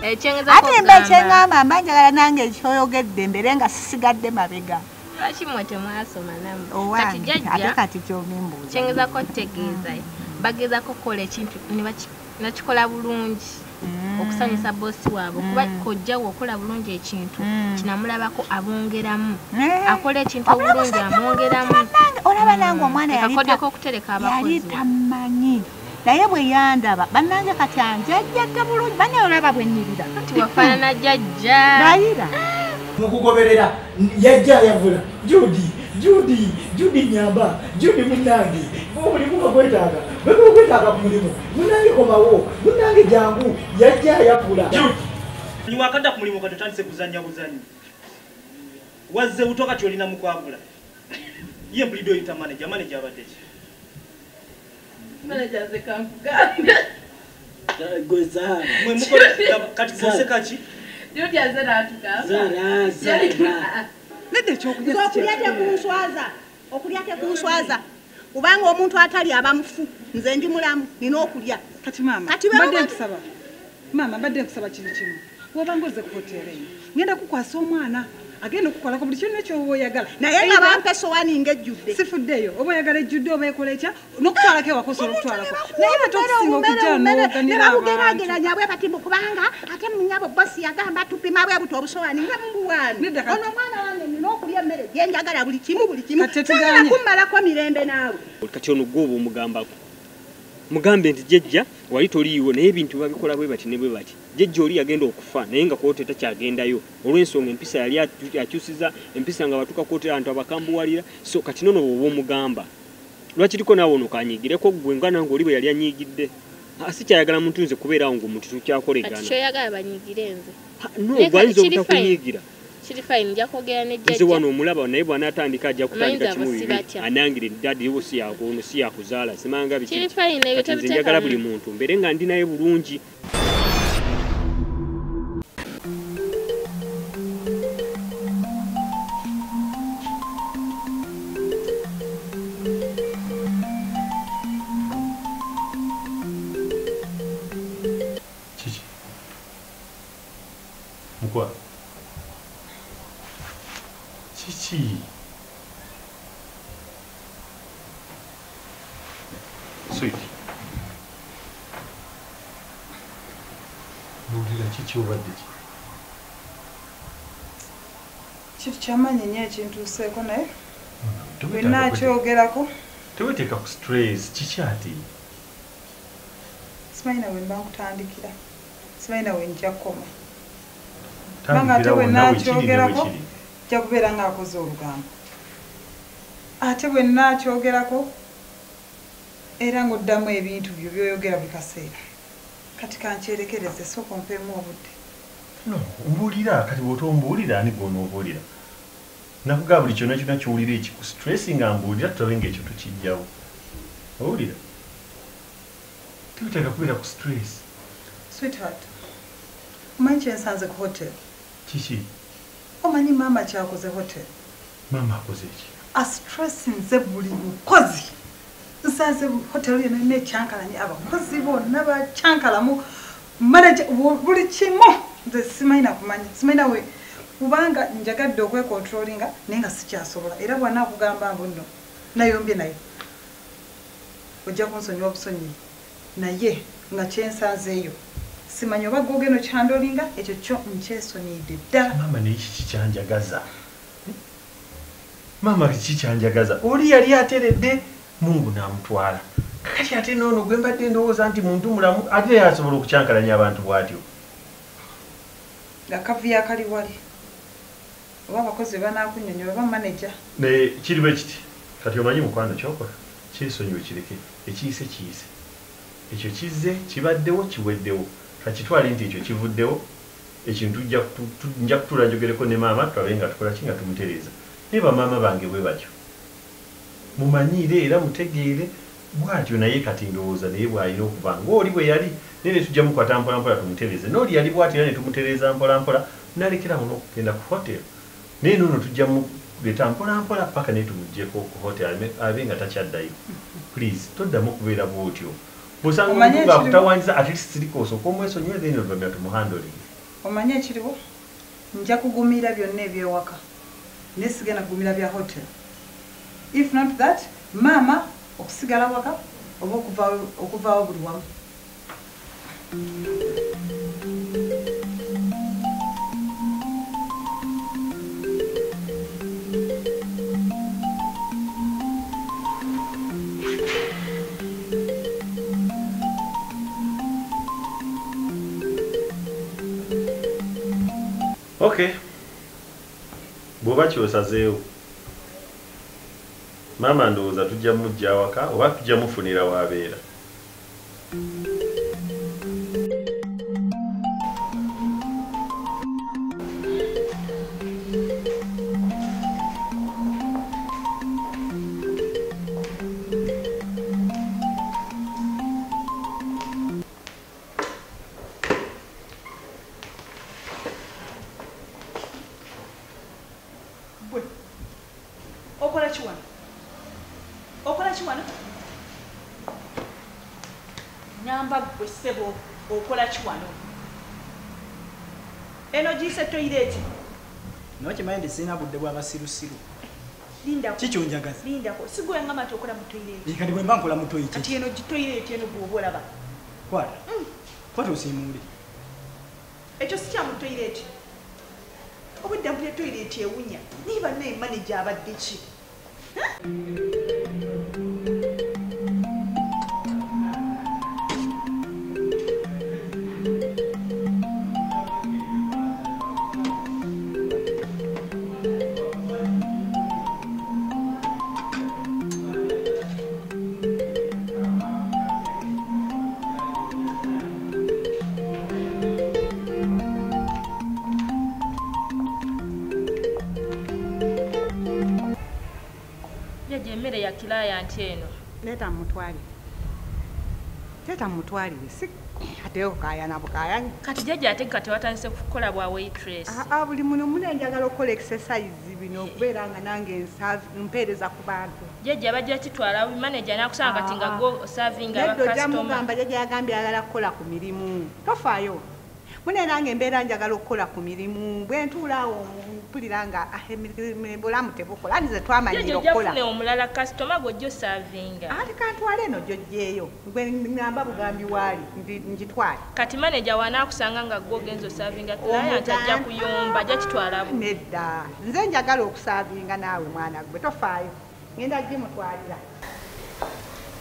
ate mbe kyengamba mba njagala nange ekyoyogedde mbere nga sisigadde mabega. Lwaki mwe temwasoma namwe? Kati jjajja kati kyomimbuuza. Kyengezako tegeeza bagezako kukola ekintu ne bakikola bulungi okusanyusa bossi waabwe kuba kojjawo okola bulungi ekintu kinamulabako abongeramu akola ekintu obulungi amwongeramu. Olaba nange omwana yalikoddeko okutereka abakozi tamanyi naye bwe yandaba bannange kati anjajjadde bulungi banne olaba bwe nnirira kati wafaanana jjajja nayira mukugoberera yajja yavula Judy nyamba Judy munange mulimu bakwetaaga bakwetaaga ku mulimu munange komawo munange jangu yajja yavula ni wakanda ku mulimu katandise kuzanya wazze utoka kyolina mukwagula ye mbulido yita manager abadeje manager ze kankuganda goza mwe mukola kati kose kachi Judy azera atuka zara nede chokuja okulyate kunswaza kubanga omuntu atali abamufu nze ndi mulamu nina okulya kati mama badde nkusaba kintu kimu wobanga oze ku hoteri eyo ngenda kukwasa omwana agenda okukolako buli kintu ekyo oba oyagala naye nga bampa essowaani ng'ejjudde sifuddeyo oba oyagala ejjudde oba ekola ekya n'okutwalako ewakosa olukutwalako naye ate okusinga okujja n'oganira abantu bwe bati kubanga ate munyabo bosi yagamba tupima bwe buto obusowaani nga mbuwaani ono omwana wange nina okulya emmere gye njagala buli kimu tuganya kummalako mirembe naawe kati ono gw'oba omugambako mugambe nti jjajja wali toliiwo naye ebintu babikola bwe bati ne bwe bati jjajja oli yagenda okufa naye nga kwote takyagendayo olw'ensonga empisa yali akyusiza empisa nga batuuka kwote abantu abakambuwalira so kati nono bw'oba omugamba lwakiriko naawe ono kanyigireko gwe nga nange oli bwe yali anyigidde si kyayagala muntu nze kubeerawo ng'omuntu tukyakolegana kati kyoyagala banyigire nze no gwayinza obutakunyigira kiri fine nja kwogera ne jjajja nze wano omulaba naye bw'anaatandika ajja kutandika kimu bibi anangire dadi wo si yakuzaala simanga biki kiri fine ebyo nze njagala buli muntu mbere nga ndi naye bulungi Mkwa Chichi Sweet Nulira chichi obadde kintu kyamanyi nnyo ekintuuseeko naye bwenna akyogerako teweteeka ku stress kiki ati simanyi nawe mba nkutandikira simanyi nawe njja kukoma kubanga ate bwenna akyogerako jja kubeera ng'akoze olugambo ate bwenna akyogerako era ng'oddamu ebintu byo byoyogera buli kaseera kati kankyerekereze sooka ompeemu obudde no mbuulira kati bw'otombuulira ani gw'onoobuulira nakugaba buli kyonna kyonna kyowulira ekiku stress nga mbuulira tulabe ng'ekyo tukijjawo owulira teweteeka kubeera ku stress sweetheart omanyi kyensanze ku hotel kiki omanyi maama kyakoze hotel maama akoze eki astressinze buli mukozi nsanze hotel yona nekyankalanye abakozi bonna bakyankalamu manager buli kimu nze simanyi nakumanya simanyi nawe kubanga njagadde okwekontrolinga naye nga sikyasobola era bwanaakugamba mbuno nayombye naye ojja kunsonyiwa obusonyi naye nga kyensanzeeyo simanyi oba gogeno kyandolinga ekyo kyo nkyesonyiidde ddala maama naye kiki kyanjagaza maama kiki kyanjagaza oli yali ateredde mungu n'amutwala kakati ate noono gwe mbadde ndowooza nti muntu mulamu ate yasobola okukyankalanya abantu bw'atyo nga kavuyo akali wali oba abakozi banaakunnyonnyola oba manager naye kiribe kiti kati omanyi mukwano kyokola kyesonyiwe kireke ekiyise kiyise ekyo kizze kibaddewo kiweddewo kakitwale nti ekyo kivuddewo ekintu nja kutuula njogereko ne maama tulabe nga tukola ki nga tumutereeza naye bamaama bange bwe batyo mumanyiire era mutegeere bwatyo naye kati ndowooza naye bw'alina okuba ng'oli bwe yali naye ne tujja mukwata mpolampola tumutereeze n'oli yali bw'ati era ne tumutereeza mpolampola nalekeramu n'okugenda ku hotel naye noono tujja muleeta mpolampola paka naye tumugyeko ku hotel abe nga takyaddayo please toddamu okubeera bw'otyo bw'osanga omuntu ng'akutawaanyiza at least sirika osooka omwesonyiwe then oluvamira tumuhandole Omanye ekiriwo nja kugumira byonna ebyewaka nesigana kugumira bya hotel. If not that, mama okusigala waka oba okuvaawo buli wamu. Okay. Bwoba kyosazeewo. Mama ndowooza tujja mujja awaka oba tujja mufunira w'abeera. Okola kiwano eno gise toilet no kimayindi sina budde bwa basirusiru linda kikyonjagaza linda ko sigwe ngama tokola mu toilet ikandi bwe mbankola mu toilet ati eno toilet eno bwobola ba kwata kwata usimuli ekyo si kya mu toilet obudde mu toilet ewunya niba ne manager abadde ki client eno leta mutwali si ateo kaya na bukaya kati jaji ate kati watandise kukola bwa waitress buli muno mune njagala okola exercise bino okubeeranga nange mpeereza ku bantu jaji abajja kitwala manager nakusanga kati nga go serving aba customer jamugamba jaji yagambye ayagala kukola ku mirimu tofaayo mune nange mbeera njagala okukola ku mirimu bwe ntuulaawo mpuliranga bulamu tebukola nize twamanyira okukola jaji omulala customer gojjo serving ati kantwala eno gyojjeeyo gwe ngamba bugambi waali njitwale kati manager wanaakusanga nga go genzo serving client ajja kuyomba ajja kitwala nedda nze njagala okusavinga naawe mwana gwe tofaayo ngenda gimutwalira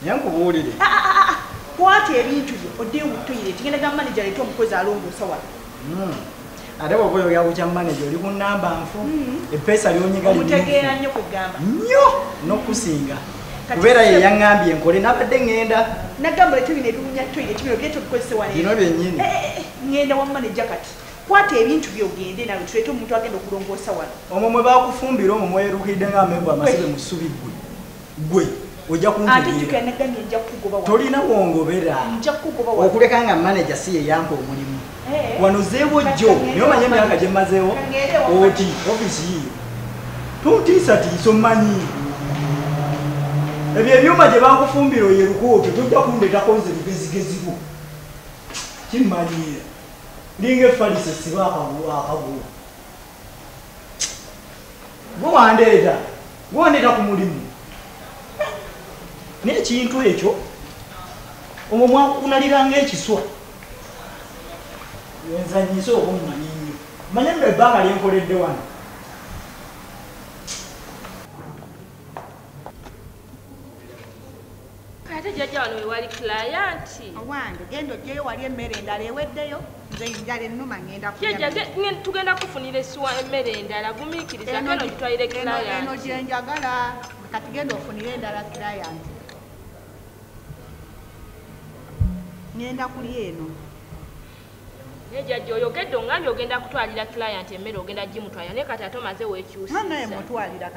yankubuulire kwata ebintu byo oddeyo mu toilet ngenda ga manager leeta omukozi alongoosa wano ate bwoba oyogera ku kya manager oli ku nnamba nfu eppeesa lyonyiga omutegeera nnyo kugamba nnyo n'okusinga kubeera ye yaŋŋambye nkole nabadde ŋŋenda nagamba leeta bino ebiwunya toilet bino byeta obikozese wano bino byennyini ŋŋenda wa manager kati kwata ebintu byogende nawe tuleete omuntu agenda okulongoosa wano omwo mwe bakufumbira omwo mwerukidde ng'amenvu amasibe mu ssubi gwe ojja kuntegeera tolina wongobera okuleka nga manager si ye yampa omulimu wano zeewo jjo naye omanye emyaka gye mmazeewo oti ofisi yiyo tontiisatiisa omanyi ebyo ebyuma gye bakufumbira oyeruka otyo tojja kundeetako nze lugezigezigo kimmanyiira linga efalisa esiba akaguwa gwe wandeeta ku mulimu n'ekintu ekyo omwo mwakunaliranga ekiswa enzanyise okummanyi nnyo manye nno ebbanga lyenkoledde wano ate jjajja wano wewali client owange genda ojjeyo wali emmere endala eweddeyo nze njala ennuma ŋŋenda jjajja tugenda kufunira emmere endala gumiikiriza keno gitwalire client eno gye njagala kati genda ofunire endala client ngenda kuli eno jjajja oyogedde ongambye ogenda kutwalira client emmere ogenda gimutwalira naye kati ate omaze weekyusiza naye mutwalira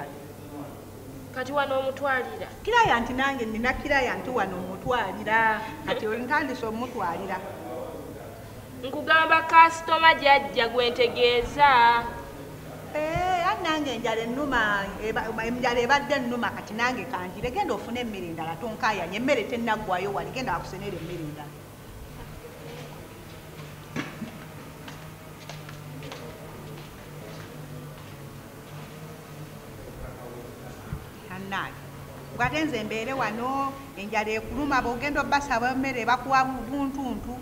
kati wano omutwalira client nange nina client wano omutwalira kati ntandise omutwalira nkugamba kasitoma gyajja gwentegeeza nange enjala ennuma enjala ebadde ennuma kati nange kanjire genda ofune emmere endala tonkayanya emmere tennaggwayo wali genda wakusenera emmere endala bwatenze mbeere wano enjala ekuluma bwogenda obbasaba emmere bakuwa buntuntu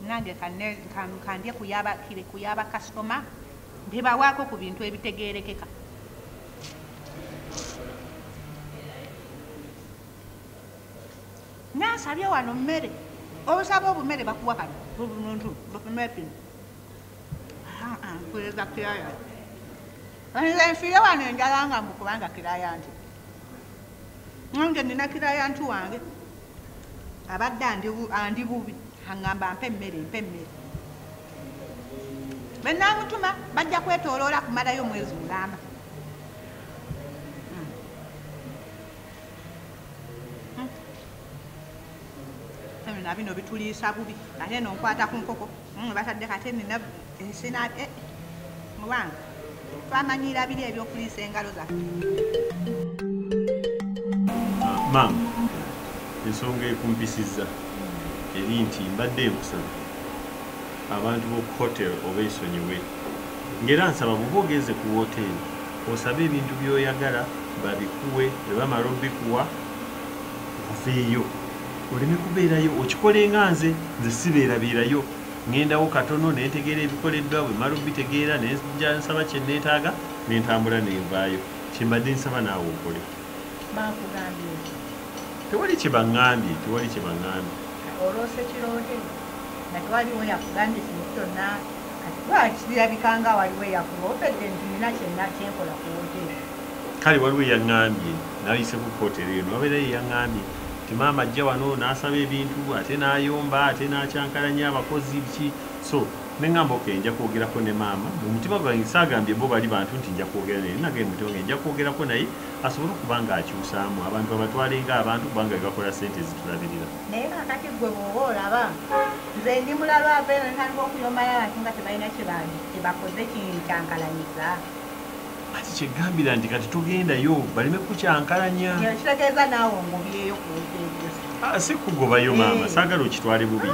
nange kandye kuyaba kasitoma ndebawaako ku bintu ebitegeerekeka nasabye wano mmere obusaba obumere bakuwa kano buntu bumepin kuleza kiraya nfiire wano enjala nga mukubanga kiraya nti nange nina kiraya ntu wange abadde andi bubi aŋŋamba mpe emmere benamutuma bajja kwetooloola kumalayo mwezi mulamba na bino bituliisa bubi ate nonkwata ku nkoko batadde kate nina ensina muwanga twamanyira biri ebyokuliisa engalo zaffe maama ensonga ekumpisizza eri nti mbadde enkusaba abantu b'oku hoteri oba esonyiwe ng'era nsaba bw'oba ogenze ku woteeri osabe ebintu by'oyagala babikuwe bwe bamala obbikuwa oveeyo oleme kubeerayo okikole nga nze sibeerabeerayo ŋŋendawo katono nentegeera ebikoleddwa bwe mala obbitegeera nenja nsaba kye neetaaga nentambula nenvaayo kyembadde nsaba naawe okole tewali kye baŋŋambye olwose kiroote nga tewaliwo yakugambye kintu kyonna kati lwakirabikanga waliwo eyakuloopedde nti nina kyenkola ku woteeri kale waliwo eyaŋŋambye nayise ku hoteri eno wabeerayo eyaŋŋambye ti maama ajja wano n'asaba ebintu ate n'ayomba ate n'akyankalanya abakozi biki so neŋŋamba oke nja kwogerako ne maama mu mutima gwange saagambye bo bali bantu nti nja kwogera naye nagee mu mutima gwange nja kwogerako naye asobole okuba nga akyusaamu abantu abatwale nga abantu kubanga bebakola sente zitulabirira naye kakati gwe bw'oba olaba nze ndi mulaba aveeno ntandika okuyombayo abantu nga tebalina kyebakoze kyankalanyiza ati kyegambira nti kati tugendayo baleme kukyankalanya kitegeeza naawe ngobyeyo si kugobayo maama saagala okitwale bubi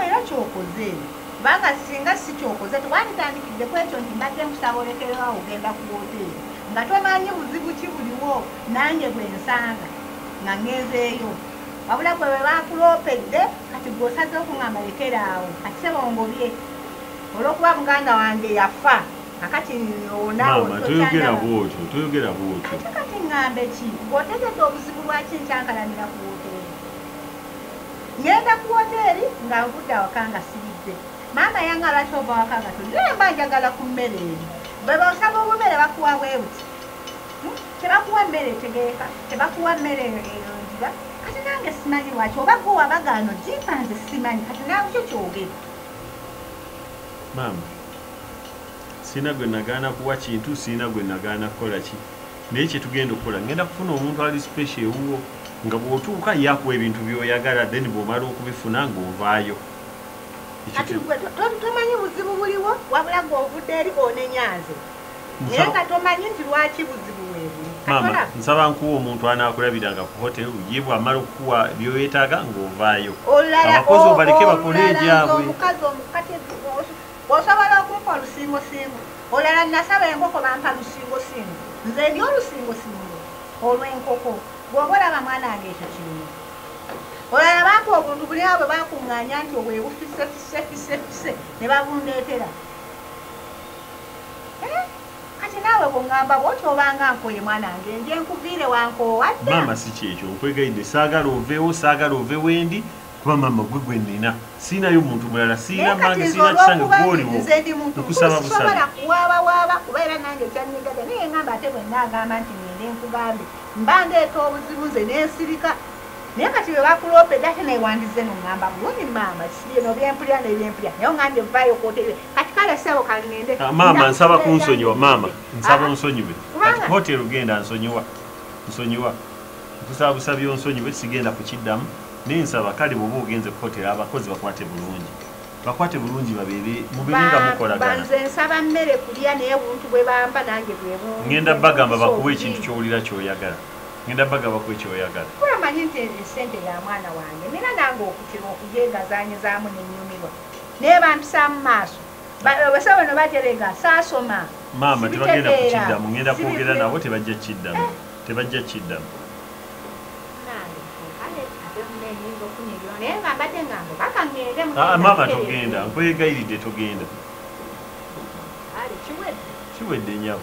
era kyokoze kubanga singa si kyokoze tewanditandikidde ku ekyo nti mbadde nkusaba olekererawo ogenda ku woteeri nga tomanyi buzibu ki buliwo nange bwe nsanga nga ngezeeyo wabula gwe bwe bakuloopedde kati gweosaze okuŋŋamba lekeraawo kati sebongobye olw'okuba muganda wange yafa akati maama toyogera bwotyo kati ŋŋambe ki ng'otegedde obuzibu lwaki nkyankalanira ku woteeri ngenda ku woteeri nga nvudde awaka nga sibidde maama yange lwaki ova waka nga tolimba njagala ku mmere eri bwe bosaba obumere bakuwa bwebuti tebakuwa mmere etegeeka tebakuwa mmere erondiba kati nange simanyi lwaki oba gwe wabagaano jimpa nze simanyi kati naawe kyo kyogera maama sina gwe nagaana kuwa kintu sina gwe nagaana kukola ki naye kyetugenda okukola ngenda kufuna omuntu ali special ewuwo nga bw'otuuka yakuwa ebintu by'oyagala then bw'omala okubifuna ng'ovaayo kati gwe tomanyi buzibu buliwo wabula ng'ovudde eri onenyanze naye nga tomanyi nti lwaki buzibu weebuli maama nsaba nkuwa omuntu anaakulabiranga ku hoteri ye bw'amala okukuwa by'oyetaaga ng'ovaayo abakozi obaleke bakole ebyabwe osobola okumpa olusingosingo olala nasaba enkoko bampa lusingosingo nze ndi olusingosingo olw'enkoko bw'oba olaba mwana wange ekyo kirimu olala bampa obuntu buli awo bwe bakuŋŋaanya nti obwebufisefisefise ne babundeetera kati naawe bw'oŋŋamba bw'oti obanga nkoye mwana wange nje nkuviire wankoowadda maama si kyekyo nkwegayidde saagala oveewo saagala ove wendi kuba maama gwe nnina siinayo muntu mulala siina mange siina kisange gwoliwo nkusaba busabe kuwaabawaaba kuba era nange kyanyigaga naye ŋŋamba ate bwe naagamba nti ngende nkugambe mba ndeeta obuzibu nze n'ensirika naye kati bwe bakuloopedde ate naye wandize noŋŋamba bulungi maama bino byempulira nebyempulira naye oŋŋambye vaayo kwotere kati kale ssebo kalingende maama nsaba kunsonyiwa maama nsaba onsonyiwe kati hoteri ogenda nsonyiwa nkusaba busabi onsonyiwe sigenda kukiddamu naye nsaba kale bw'oba ogenze ku hoteri abakozi bakwate bulungi babeere mubeerenga mukolagana banze nsaba mmere kulya naye buntu bwe bampa nange bwebungi ngenda bagamba bakuwa ekintu ky'owulira ky'oyagala kulamanyi nti esente ya mwana wange nina nange okutira okujegazanyizaamu nenyumirwa naye bampisaamu maaso basawo no baterega saasoma Maama tebagenda kukiddamu ngenda kwogera nabo tebajja kiddamu. Tebajja kiddamu. Maama togenda nkwegayiridde togenda. Kiwedde nnyabo.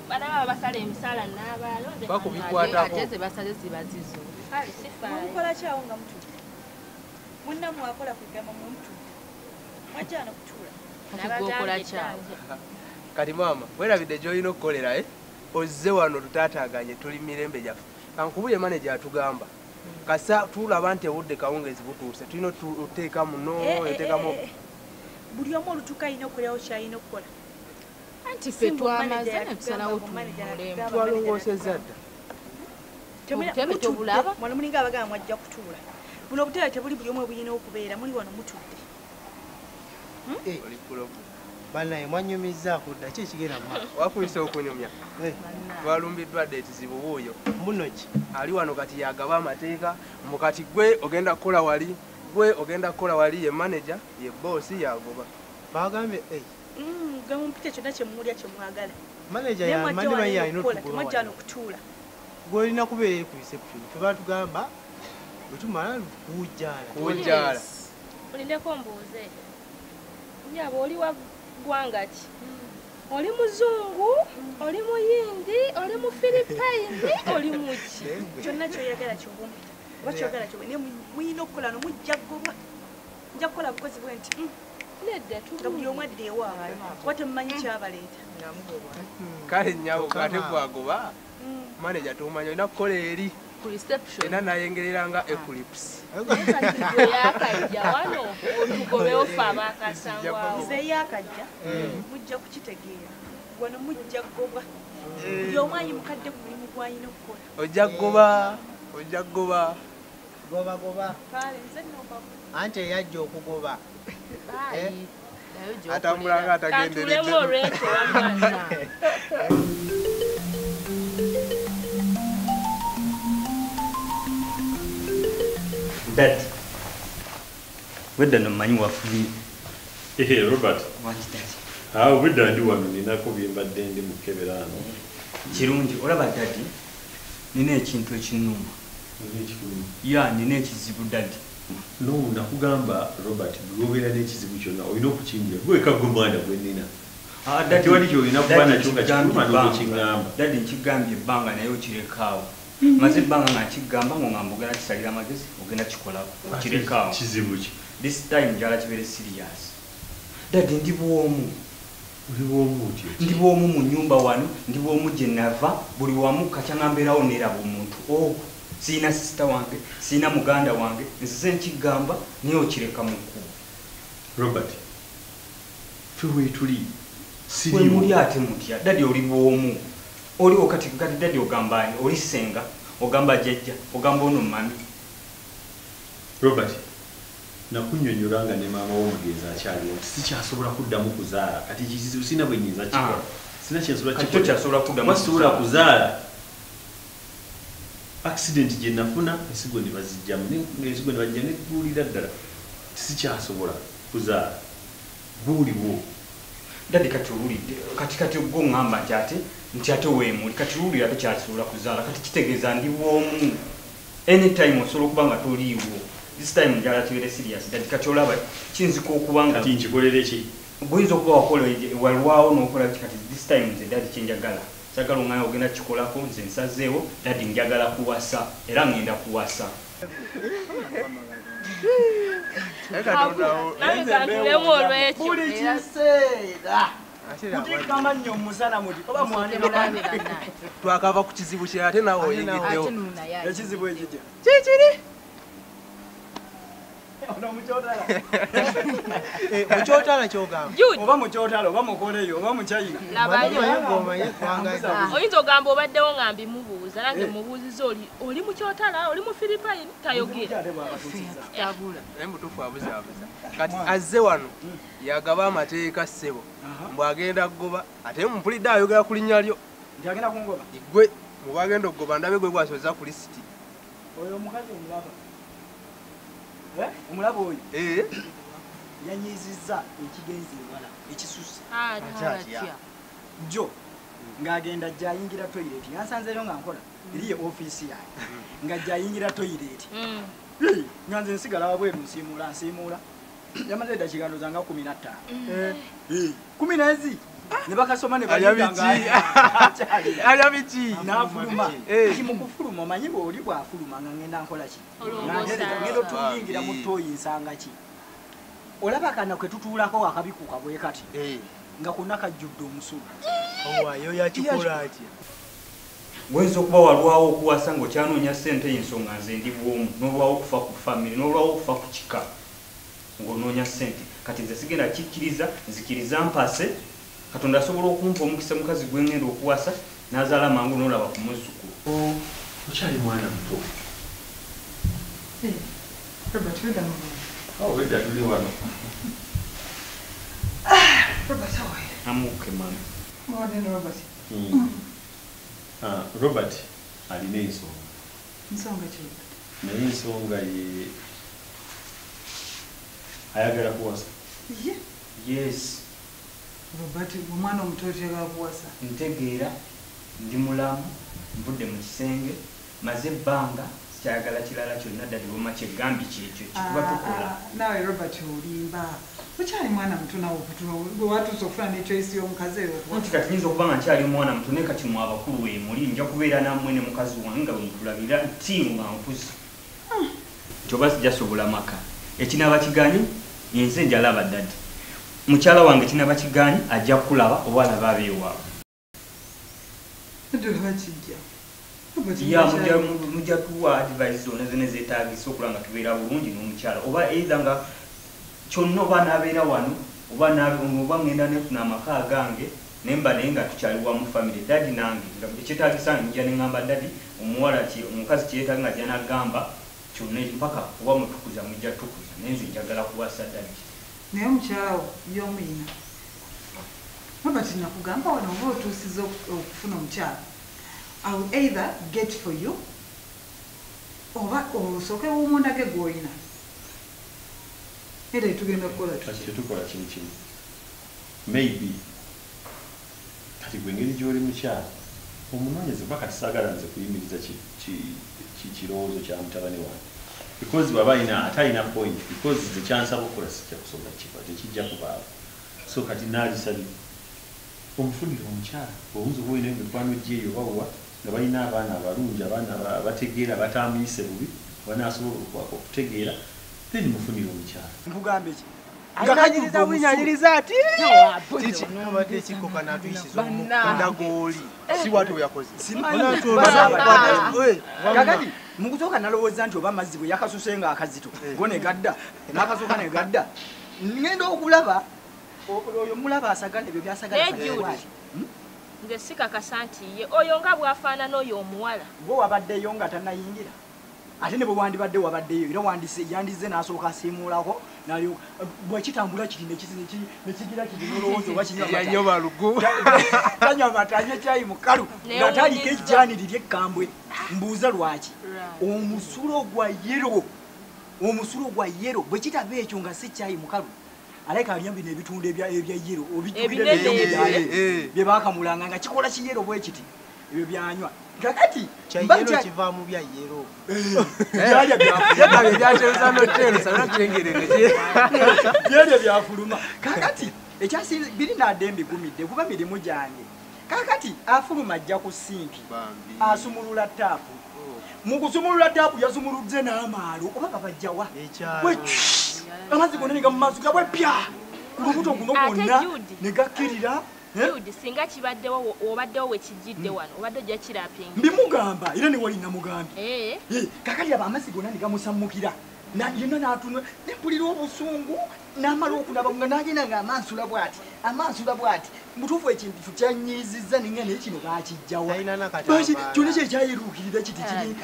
Bana basala emisala n'abalonde bakubikwatako ate basale zibazizo mukola kyawo nga mutu munna mwakola kugamba mu mutu mwajjana kutuula nabagokola kyawo kati maama werabidde gy'olina okukolera ozze wano tutaataaganye tuli mirembe gyaffe kankubuye manager atugamba kasa tulaba nti obudde kawungezi butuuse tulina otuteeka muno eteekamu buli omu olutuka alina okulyawo kyalina okukola anti ffe twamaze ne tusalawo tumulembe twalongoosezza dda tobulaba mwana mulinga abagamba mwajja kutuula buno obutera tebuli buli omu obulina okubeera muli wano mutudde banaye mwanyumizaako dda ki ekigenda wakuyise okunyumya twalumbiddwa dda ekizibu buuyo muno ki ali wano kati yagaba amateeka mukati gwe ogenda kukola wali gwe ogenda kukola wali ye manager ye boosi yagoba bagambye gamumpite kyonna kyemulya kyemwagala manager yamanyalina temwajjana okutuula gwolina kubeera eri ku reception fe batugamba bwetumala kuwujjaala olindeko mbuuze nyaba oli wa ggwanga ki oli muzungu oli muyindi oli mu Philippines oli muki kyonna kyoyagala kyobumpita oba kyoyagala kyobe naye muyina okukola nomujja goba nja kukola bukozi bwe nti nedda nga buli omu adde ewaabwe kuba temumanyi kyabaleeta kale nnyabo kate gwagoba manager tumanyi olina kukola eri ku reception era nayengerera nga eclipse yakajja wano otugobewo fe abakasangwawo nze yakajja mujja kukitegeera wano mujja goba buli omu ayimukadde ku mulimu gwalina okukola ojja kugoba kale nze nobabu anti eyajja okugoba atambulanga atagenderedde olwekyo wamwana Dad, wedda nomanyi wafuli. Robert. Wangi dad. Wedda ndi wano ninako byembadde ndi mukebera ano. Kirungi olaba dad, nina ekintu ekinnuma. Nina ekizibu dad. No, nakugamba Robert, gwobeera n'ekizibu kyonna olina okukinjira. Gweka gwe mwana gwe nina. Dad wali kyolina kuba nakyo nga kiruma n'okukingamba. Dad nkigambye ebbanga naye okirekaawo. Maze ebbanga nga nkigamba ng'ongamba ogenda kisalira amagezi ogenda kikolako okirekaawo. Kizibu ki? This time njala kibeere serious. Dad ndi bwomu. Oli bwomu otyo? Ndi bwomu mu nnyumba wano, ndi bwomu gye nava, buli wamu kacya nga mbeerawo neeraba omuntu. Siina sisita wange, siina muganda wange, nzize nkigamba naye okireka mu kkubo. Robert, ffe weetuli siriiwo. We muli ate mutya, dadi oli bwomu. Oliwo kati dadi ogamba ani, oli senga, ogamba jjajja, ogamba ono mami. Robert, nakunnyonnyola nga ne maama w'omugenzi akyaliwo nti sikyasobola kuddamu kuzaala kati kizibu sina bwe nnyinza kikola. Sina kyensobola kuddamu kuzaala. Accident gye nafuna ensigo ne bazijjamu n'ensigo ne bajja ne guulira ddala sikyasobola kuzaala buuliwo. Dadi kati owulidde kati gwo ngamba nti ate weemuli kati luwulira tekyasobola kuzaala kati kitegeeza ndi bwomu anytime osobola okuba nga toliiwo. This time njala kibeere serious dadi kati olaba kinzika okuba nga kati nkikolere ki buyinza okuba wakola walwawo n'okola kati this time nze dadi kyenjagala kyagala omwana ogenda kikolako nze nsazeewo dadi njagala kuwasa era ngenda kuwasa. Tulemu olwekyo buli kiseera mutikama nnyo musana muti oba mwanira twakava ku kizibu kye ate nawe oyingiddewo. Ekizibu ekijja kikiri mukyotala kyogamba oba mukyotala oba mukoleyo oba mukyayina oyinza ogamba obaddewo nga mbimubuuza nange mubuuziza oli mukyotala oli mu Philippine tayogera naye mutuufu abuzaabuza kati azze wano yagaba amateeka ssebo mbw'agenda kugoba ate mumpulidde ayogera ku linnya lyo nti agenda kungoba gwe mubagenda okugoba ndabe gwe gwasoza ku lisiti. Oyo omukazi omulaba. Omulaba oyo? Yanyizizza ekigenzi ewala ekisusse. Atya. Jo ng'agenda ajja ayingira toilet. Yansanzeeyo nga nkola eri ofiisi yange. Ng'ajja ayingira toilet. Nga nze nsigala wabweru nsiimuula. Yamaze eddakiika ndowooza nga 15. 10 ne bakasoma ne alya biki n'afuluma mu kufuluma omanyi bw'oli bw'afuluma nga ngenda nkola ki ngenda otuyingira mu ttooyi nsanga ki olaba kana kwe tutuulako akabikuka bwe kati nga konna kajjudde omusulu owayo yakikola atya Wenza okuba walwawo okuwasa ng'okyanoonya ssente y'ensonga nze ndi bwomu n'olwawo okufa ku famire n'olwawo okufa ku kika ng'onoonya ssente kati nze sigenda kikkiriza nzikiriza mpase Katonda asobola okumpa omukisa mukazi gwe ngenda okuwasa n'azaala mangu n'olaba ku muzzukulu. Okyali mwana muto. Robert, weda mu. Weda tuli wano. Robert, how are you? I'm okay, man. Morning, Robert. Robert alina ensonga. Nsonga ki? Naye ensonga ye ayagala kuwasa. Yes. Robert, omwana omuto otyagala kuwasa. Ntegeera ndi mulamu nvudde mu kisenge maze ebbanga sikyayagala kirala kyonna ddali bwoma kyegambi kyekyo kikuba tukola. Naawe Robert olimba okyali mwana muto nawe bwe watuusa okufuna n'echoice y'omukazi eyo nti kati nyinza okuba nga nkyali mwana muto naye kati mu abakulu weemuli nja kubeera nammwe ne mukazi wange nga bwe mutulabira ttiimu nga nkuzi nti oba sijasobola maka ekinaaba kiganyi yenze njalaba ddadi mukyala wange kinaba kiganyi ajja kulaba oba alaba abeewaabwe mujja tuwa advice zonna zene zeetaagisa okulaba nga tubeera bulungi n'omukyala oba eitha nga kyonna oba n'abeera wano oba ngenda nefuna amaka agange nemba naye nga tukyali wamu famire dadi nange nga ekyetaagisa njja neŋŋamba dadi omuwala omukazi kyeyeetaaga nga ajja nagamba kyonna mpaka oba mutukuza mujja tukuza naye nze njagala kuwasa dadi naye omukyala y'omuyina Robert nakugamba wano oba otuusiza okufuna omukyala I will either get for you oba osooke w'omundage gw'olina era tugenda kukola tetukola kimu kimu maybe kati gwe ngeri gy'oli mukyala omunoonyeze kuba kati saagala nze kuyimiriza kirowoozo kya mutabani wange because baba ate alina point because nze kyansaba okukola sijja kusoma kifa tekijja kubaawo so kati naalisabye omufunire omukyala oyinza okuba olina emikwano gyeyo bawa nga balina abaana abalungi abaana bategeera batamuyise bubi banaasobola okutegeera then mufunire omukyala nkugambe ki ngakanyiriza bwinyanyiriza ati abadde ekikoka natuyisiza ndagooli si watu yakoze kakati mukusooka nalowooza nti oba amazzi bwe yakasuse nga akazito go negadda n'akasooka negadda ngenda okulaba oyo mulaba asagala ebyo byasagala nze sikakasa nti ye oyo nga bwafaanana oyo omuwala gwe wabaddeyo nga tannayingira ate ne bwe wandibadde wabaddeyo era yandize n'asooka asiimuulako nayo bwekitambula kiti nekigira kiti nolowooza oba kinyoba lugu tanywa amata anywa ekyayi mukalu nga taliko ejjaani liri ekkambwe mbuuza lwaki omusulo gwa yero bwe kitaba ekyo nga si ekyayi mukalu aleka aliyambi n'ebitundu ebya yero bye baakamulanga nga kikola kiyero bwe kiti ebyo byanywa kakati kyayero kiva mu bya yero byalya byafuluma kakati ekyasi biri naddembe gumidde kuba mirimu gyange kakati afuluma ajja ku sinki asumulula taapu mu kusumulula taapu yasumuludde n'amaalo oba babajjawa amazzi gonna ne gamumaaso gabwe pya ku lubuto guno gwonna ne gakkirira singa kibaddewo obaddewo wekijjidde wano obadde ojja kirapinga mbimugamba era ne wali namugambye kakati aba amazzi gonna ne gamusammukira yenna n'atunula nempulira obusungu n'amala okulaba nga n'agenda nga amansula bw'ati mutuufu ekintu kyanyizizza ninga naye kino baakijjawa kyonna kyekyayeruukirira kiti kiri